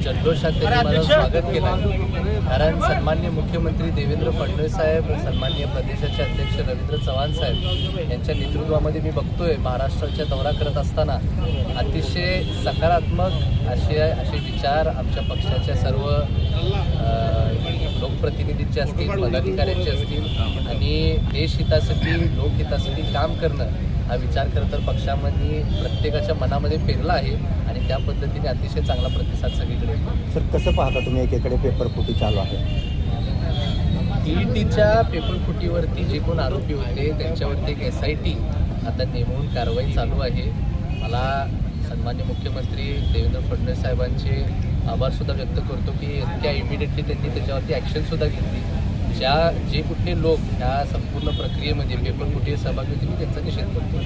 जल्लोषात त्यांनी माझं स्वागत केलं. कारण सन्माननीय मुख्यमंत्री देवेंद्र फडणवीस साहेब, सन्माननीय प्रदेशाचे अध्यक्ष रवींद्र चव्हाण साहेब यांच्या नेतृत्वामध्ये मी बघतोय महाराष्ट्राचा दौरा करत असताना अतिशय सकारात्मक असे विचार आमच्या पक्षाच्या सर्व लोकप्रतिनिधींचे असतील, पदाधिकाऱ्यांचे असतील आणि देशहितासाठी लोकहितासाठी काम करणं हा विचार खरं तर पक्षामध्ये प्रत्येकाच्या मनामध्ये पेरला आहे आणि त्या पद्धतीने अतिशय चांगला प्रतिसाद सगळीकडे येतो. सर, कसं पाहता तुम्ही एकीकडे पेपरफुटी चालू आहे? ईडीच्या पेपरफुटीवरती जे कोण आरोपी होते त्यांच्यावरती एक SIT आता नेमून कारवाई चालू आहे. मला सन्मान्य मुख्यमंत्री देवेंद्र फडणवीस साहेबांचे आभारसुद्धा व्यक्त करतो की इतक्या इमिडिएटली त्यांनी त्याच्यावरती ॲक्शनसुद्धा घेतली. जे कुठले लोक ह्या संपूर्ण प्रक्रियेमध्ये पेपरफुटी सहभागी होते मी त्यांचा निषेध करतो.